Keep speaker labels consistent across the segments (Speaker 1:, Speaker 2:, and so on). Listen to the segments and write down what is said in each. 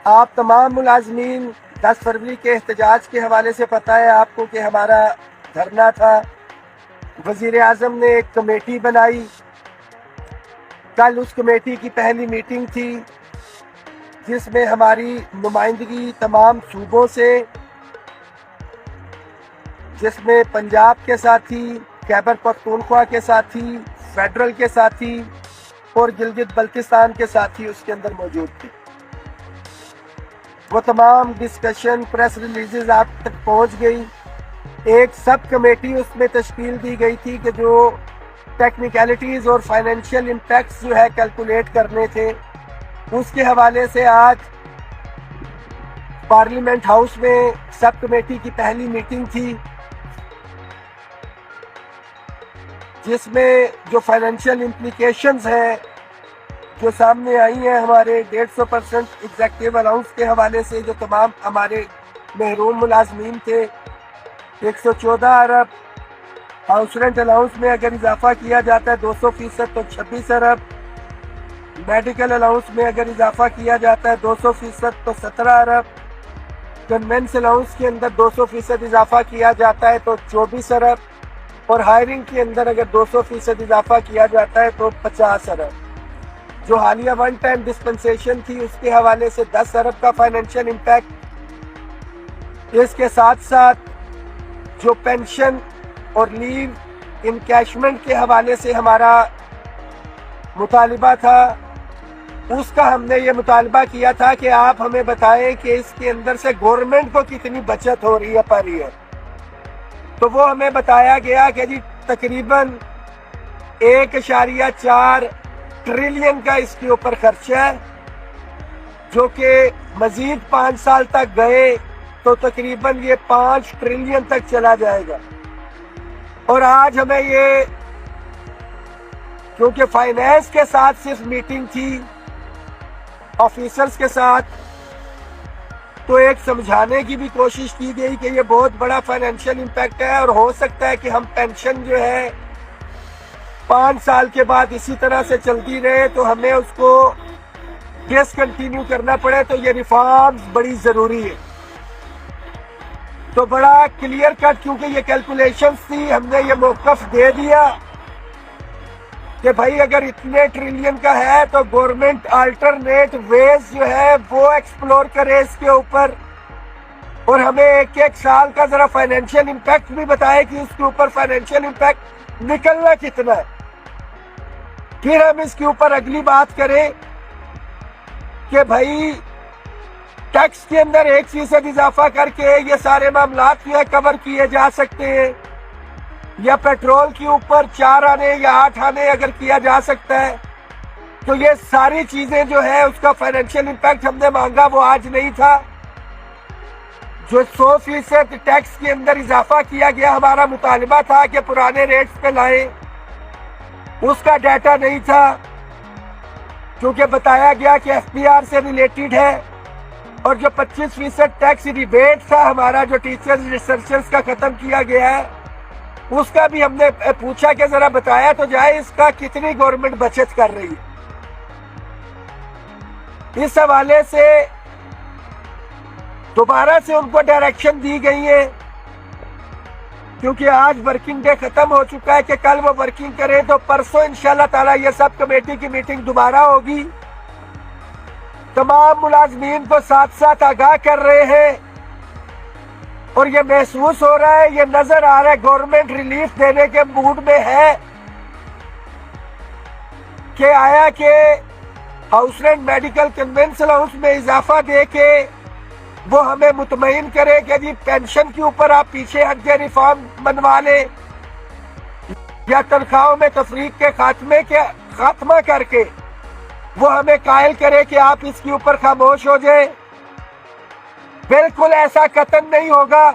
Speaker 1: آپ تمام ملازمین 10 فروری کے احتجاج کے حوالے سے پتہ ہے آپ کو کہ ہمارا دھرنا تھا۔ وزیر اعظم نے ایک کمیٹی بنائی، کل اس کمیٹی کی پہلی میٹنگ تھی جس میں ہماری نمائندگی تمام صوبوں سے، جس میں پنجاب کے ساتھی، خیبر پختونخوا کے ساتھی، فیڈرل کے ساتھی اور گلگت بلتستان کے ساتھی اس کے اندر موجود تھے۔ وہ تمام ڈسکشن پریس ریلیزز آپ تک پہنچ گئی۔ ایک سب کمیٹی اس میں تشکیل دی گئی تھی کہ جو ٹیکنیکلٹیز اور فائنینشیل امپیکٹس جو ہے کیلکولیٹ کرنے تھے، اس کے حوالے سے آج پارلیمنٹ ہاؤس میں سب کمیٹی کی پہلی میٹنگ تھی، جس میں جو فائنینشیل امپلیکیشنز ہیں جو سامنے آئی ہیں ہمارے 150% ایگزیکٹو الاؤنس کے حوالے سے، جو تمام ہمارے محروم ملازمین تھے، 114 ارب ہاؤس رینٹ الاؤنس میں اگر اضافہ کیا جاتا ہے 200% تو 26 ارب، میڈیکل الاؤنس میں اگر اضافہ کیا جاتا ہے 200% تو 17 ارب، کنوینس الاؤنس کے اندر 200% اضافہ کیا جاتا ہے تو 24 ارب، اور ہائرنگ کے اندر اگر 200% اضافہ کیا جاتا ہے تو 50 ارب۔ جو حالیہ ون ٹائم ڈسپنسیشن تھی اس کے حوالے سے 10 ارب کا فائنینشیل امپیکٹ، اس کے ساتھ ساتھ جو پینشن اور لیو انکیشمنٹ کے حوالے سے ہمارا مطالبہ تھا، اس کا ہم نے یہ مطالبہ کیا تھا کہ آپ ہمیں بتائیں کہ اس کے اندر سے گورنمنٹ کو کتنی بچت ہو رہی ہے پر ایئر۔ تو وہ ہمیں بتایا گیا کہ جی تقریباً 1.4 ٹریلین کا اس کے اوپر خرچہ ہے، جو کہ مزید 5 سال تک گئے تو تقریباً یہ 5 ٹریلین تک چلا جائے گا۔ اور آج ہمیں یہ، کیونکہ فائنینس کے ساتھ صرف میٹنگ تھی آفیسرز کے ساتھ، تو ایک سمجھانے کی بھی کوشش کی گئی کہ یہ بہت بڑا فائنینشیل امپیکٹ ہے اور ہو سکتا ہے کہ ہم پینشن جو ہے 5 سال کے بعد اسی طرح سے چلتی رہے تو ہمیں اس کو ڈسکنٹینیو کرنا پڑے، تو یہ ریفارمز بڑی ضروری ہے۔ تو بڑا کلیئر کٹ، کیونکہ یہ کیلکولیشنز تھی، ہم نے یہ موقف دے دیا کہ بھائی اگر اتنے ٹریلین کا ہے تو گورنمنٹ آلٹرنیٹ ویز جو ہے وہ ایکسپلور کرے اس کے اوپر، اور ہمیں ایک ایک سال کا ذرا فائنینشیل امپیکٹ بھی بتائے کہ اس کے اوپر فائنینشیل امپیکٹ نکلنا کتنا ہے۔ پھر ہم اس کے اوپر اگلی بات کریں کہ بھائی ٹیکس کے اندر 1% اضافہ کر کے یہ سارے معاملات جو ہے کور کیے جا سکتے ہیں، یا پیٹرول کے اوپر 4 آنے یا 8 آنے اگر کیا جا سکتا ہے، تو یہ ساری چیزیں جو ہے اس کا فائنینشیل امپیکٹ ہم نے مانگا، وہ آج نہیں تھا۔ جو 100% ٹیکس کے اندر اضافہ کیا گیا، ہمارا مطالبہ تھا کہ پرانے ریٹس پہ لائیں، اس کا ڈیٹا نہیں تھا، کیونکہ بتایا گیا کہ ایف پی آر سے ریلیٹڈ ہے۔ اور جو 25% ٹیکس ریبیٹ تھا ہمارا، جو ٹیچرز ریسرچرز کا ختم کیا گیا ہے، اس کا بھی ہم نے پوچھا کہ ذرا بتایا تو جائے اس کا کتنی گورنمنٹ بچت کر رہی ہے۔ اس حوالے سے دوبارہ سے ان کو ڈائریکشن دی گئی ہے، کیونکہ آج ورکنگ ڈے ختم ہو چکا ہے، کہ کل وہ ورکنگ کریں، تو پرسوں انشاءاللہ تعالی یہ سب کمیٹی کی میٹنگ دوبارہ ہوگی۔ تمام ملازمین کو ساتھ ساتھ آگاہ کر رہے ہیں، اور یہ محسوس ہو رہا ہے، یہ نظر آ رہا ہے گورنمنٹ ریلیف دینے کے موڈ میں ہے، کہ آیا کہ house rent medical conveyance allowance میں اضافہ دے کے وہ ہمیں مطمئن کرے کہ جی پینشن کے اوپر آپ پیچھے ہٹ کے ریفارم منوا لیں، یا تنخواہوں میں تفریق کے خاتمہ کر کے وہ ہمیں قائل کرے کہ آپ اس کے اوپر خاموش ہو جائیں۔ بالکل ایسا قطعاً نہیں ہوگا۔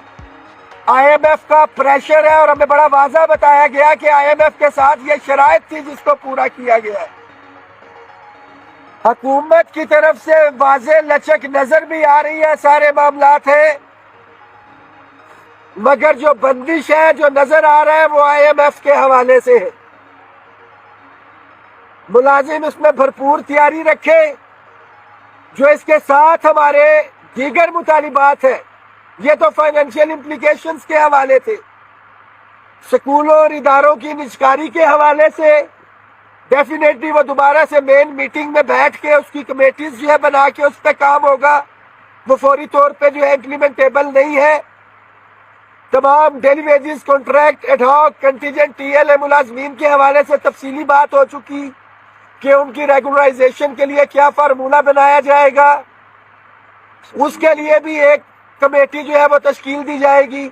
Speaker 1: آئی ایم ایف کا پریشر ہے، اور ہمیں بڑا واضح بتایا گیا کہ آئی ایم ایف کے ساتھ یہ شرائط تھی جس کو پورا کیا گیا ہے۔ حکومت کی طرف سے واضح لچک نظر بھی آ رہی ہے، سارے معاملات ہیں، مگر جو بندش ہے، جو نظر آ رہا ہے، وہ آئی ایم ایف کے حوالے سے ہے۔ ملازم اس میں بھرپور تیاری رکھے، جو اس کے ساتھ ہمارے دیگر مطالبات ہیں یہ تو فائنینشیل امپلیکیشنز کے حوالے تھے، سکولوں اور اداروں کی نجکاری کے حوالے سے ڈیفینیٹلی وہ دوبارہ سے مین میٹنگ میں بیٹھ کے اس کی کمیٹیز جو ہے بنا کے اس پہ کام ہوگا، وہ فوری طور پہ جو ہے امپلیمنٹیبل نہیں ہے۔ تمام daily wages, contract, ad hoc, contingent, T L A ملازمین کے حوالے سے تفصیلی بات ہو چکی کہ ان کی ریگولرائزیشن کے لیے کیا فارمولہ بنایا جائے گا، اس کے لیے بھی ایک کمیٹی جو ہے وہ تشکیل دی جائے گی۔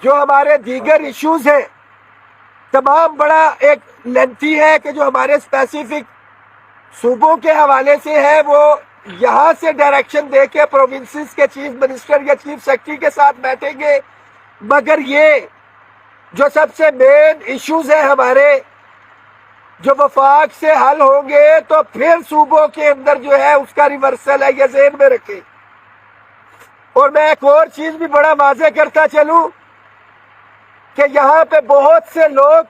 Speaker 1: جو ہمارے دیگر ایشوز ہیں تمام بڑا ایک لینتھی ہے کہ جو ہمارے اسپیسیفک صوبوں کے حوالے سے ہے وہ یہاں سے ڈائریکشن دے کے پروونسز کے چیف منسٹر یا چیف سیکرٹری کے ساتھ بیٹھیں گے، مگر یہ جو سب سے مین ایشوز ہیں ہمارے جو وفاق سے حل ہوں گے تو پھر صوبوں کے اندر جو ہے اس کا ریورسل ہے، یہ ذہن میں رکھیں۔ اور میں ایک اور چیز بھی بڑا واضح کرتا چلوں کہ یہاں پہ بہت سے لوگ،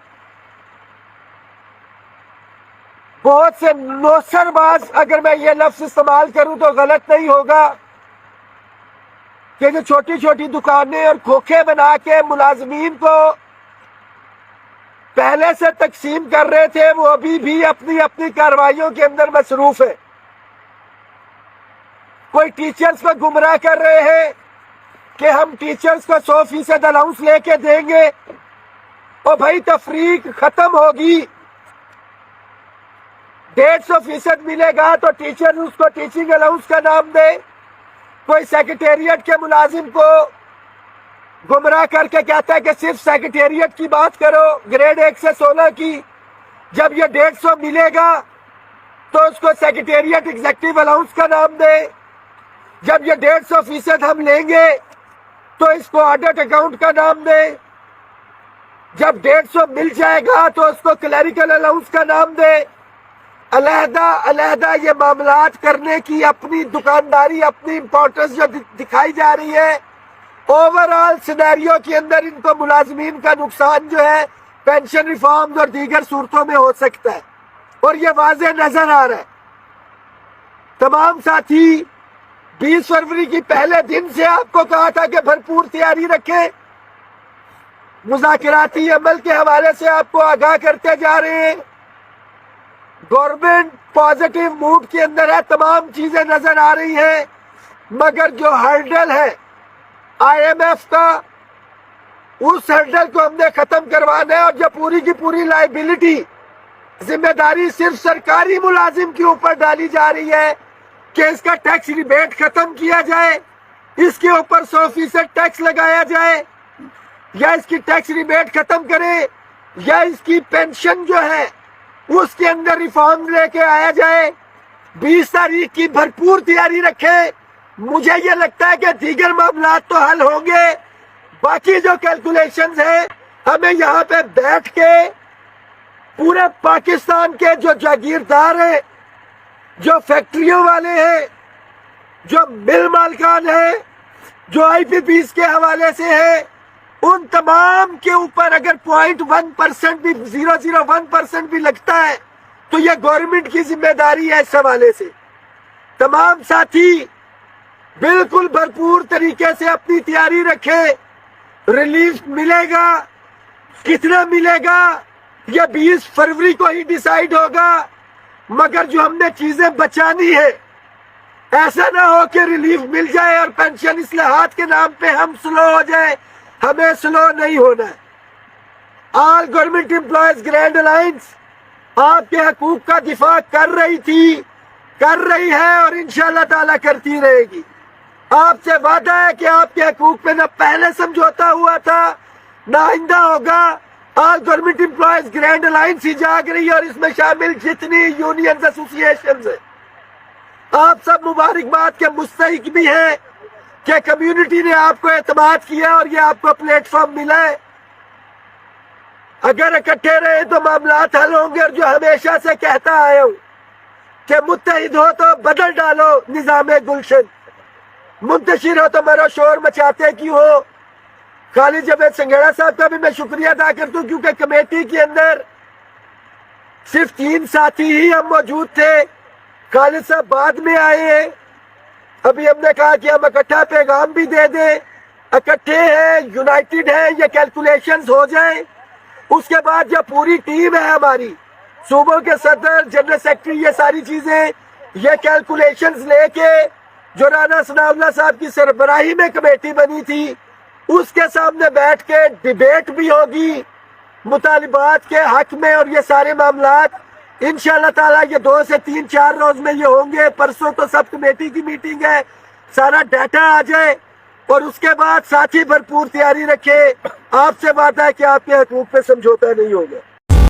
Speaker 1: بہت سے نوسر باز، اگر میں یہ لفظ استعمال کروں تو غلط نہیں ہوگا، کہ جو چھوٹی چھوٹی دکانیں اور کھوکھے بنا کے ملازمین کو پہلے سے تقسیم کر رہے تھے، وہ ابھی بھی اپنی اپنی کارروائیوں کے اندر مصروف ہے۔ کوئی ٹیچرز کو گمراہ کر رہے ہیں کہ ہم ٹیچرز کو 100% الاؤنس لے کے دیں گے، اور بھائی تفریق ختم ہوگی، 150% ملے گا تو ٹیچر اس کو ٹیچنگ الاؤنس کا نام دے۔ کوئی سیکریٹریٹ کے ملازم کو گمراہ کر کے کہتا ہے کہ صرف سیکریٹریٹ کی بات کرو، گریڈ 1 سے 16 کی، جب یہ 150 ملے گا تو اس کو سیکریٹریٹ ایگزیکٹو الاؤنس کا نام دے۔ جب یہ 150% ہم لیں گے تو اس کو آڈٹ اکاؤنٹ کا نام دے۔ جب 150 مل جائے گا تو اس کو کلیریکل الاؤنس کا نام دے۔ علیحدہ علیحدہ یہ معاملات کرنے کی اپنی دکانداری، اپنی امپورٹنس جو دکھائی جا رہی ہے، اوورآل سینیریو کے اندر ان کو ملازمین کا نقصان جو ہے پینشن ریفارمز اور دیگر صورتوں میں ہو سکتا ہے، اور یہ واضح نظر آ رہا ہے۔ تمام ساتھی 20 فروری کی پہلے دن سے آپ کو کہا تھا کہ بھرپور تیاری رکھیں، مذاکراتی عمل کے حوالے سے آپ کو آگاہ کرتے جا رہے ہیں۔ گورنمنٹ پازیٹیو موڈ کے اندر ہے، تمام چیزیں نظر آ رہی ہیں، مگر جو ہرڈل ہے آئی ایم ایف کا، اس ہرڈل کو ہم نے ختم کروانا ہے، اور جو پوری کی پوری لائبلٹی، ذمہ داری صرف سرکاری ملازم کے اوپر ڈالی جا رہی ہے کہ اس کا ٹیکس ریبیٹ ختم کیا جائے، اس کے اوپر 100% ٹیکس لگایا جائے، یا اس کی ٹیکس ریبیٹ ختم کرے، یا اس کی پینشن جو ہے اس کے اندر ریفارم لے کے آیا جائے۔ 20 تاریخ کی بھرپور تیاری رکھے۔ مجھے یہ لگتا ہے کہ دیگر معاملات تو حل ہوں گے، باقی جو کیلکولیشنز ہیں ہمیں یہاں پہ بیٹھ کے پورے پاکستان کے جو جاگیردار ہیں، جو فیکٹریوں والے ہیں، جو مل مالکان ہیں، جو آئی پی پیز کے حوالے سے ہیں، ان تمام کے اوپر اگر 0.1% بھی 0.01% بھی لگتا ہے تو یہ گورنمنٹ کی ذمہ داری ہے۔ اس حوالے سے تمام ساتھی بالکل بھرپور طریقے سے اپنی تیاری رکھیں۔ ریلیف ملے گا، کتنا ملے گا یہ 20 فروری کو ہی ڈیسائیڈ ہوگا، مگر جو ہم نے چیزیں بچانی ہے، ایسا نہ ہو کہ ریلیف مل جائے اور پینشن اصلاحات کے نام پہ ہم سلو ہو جائیں۔ ہمیں سلو نہیں ہونا ہے۔ آل گورنمنٹ امپلائیز گرینڈ الائنس آپ کے حقوق کا دفاع کر رہی تھی، کر رہی ہے، اور انشاءاللہ تعالیٰ کرتی رہے گی۔ آپ سے وعدہ ہے کہ آپ کے حقوق پہ نہ پہلے سمجھوتا ہوا تھا نہ آئندہ ہوگا۔ All government employees grand alliance ہی جاگ رہی ہے، اور اس میں شامل جتنی یونینز، ایسوسییشنز ہیں، آپ سب مبارکباد کے مستحق بھی ہیں کہ کمیونٹی نے آپ کو اعتماد کیا اور یہ آپ کو پلیٹ فارم ملا ہے۔ اگر اکٹھے رہے تو معاملات حل ہوں گے، اور جو ہمیشہ سے کہتا آیا ہوں کہ متحد ہو تو بدل ڈالو نظام گلشن، منتشر ہو تو مرو شور مچاتے کیوں ہو۔ خالد جاوید سنگھیڑا صاحب کا بھی میں شکریہ ادا کرتا ہوں، کیونکہ کمیٹی کے اندر صرف 3 ساتھی ہی ہم موجود تھے، خالد صاحب بعد میں آئے ہیں، ابھی ہم نے کہا کہ ہم اکٹھا پیغام بھی دے دیں، اکٹھے ہیں، یونائٹڈ ہیں، یہ کیلکولیشنز ہو جائیں۔ اس کے بعد جب پوری ٹیم ہے ہماری، صوبوں کے صدر، جنرل سیکرٹری، یہ ساری چیزیں، یہ کیلکولیشنز لے کے جو رانا ثناء اللہ صاحب کی سربراہی میں کمیٹی بنی تھی، اس کے سامنے بیٹھ کے ڈیبیٹ بھی ہوگی مطالبات کے حق میں، اور یہ سارے معاملات انشاءاللہ تعالیٰ یہ 2 سے 3-4 روز میں یہ ہوں گے۔ پرسوں تو سب کمیٹی کی میٹنگ ہے، سارا ڈیٹا آ جائے، اور اس کے بعد ساتھی بھرپور تیاری رکھے۔ آپ سے وعدہ ہے کہ آپ کے حقوق پہ سمجھوتا نہیں ہوگا۔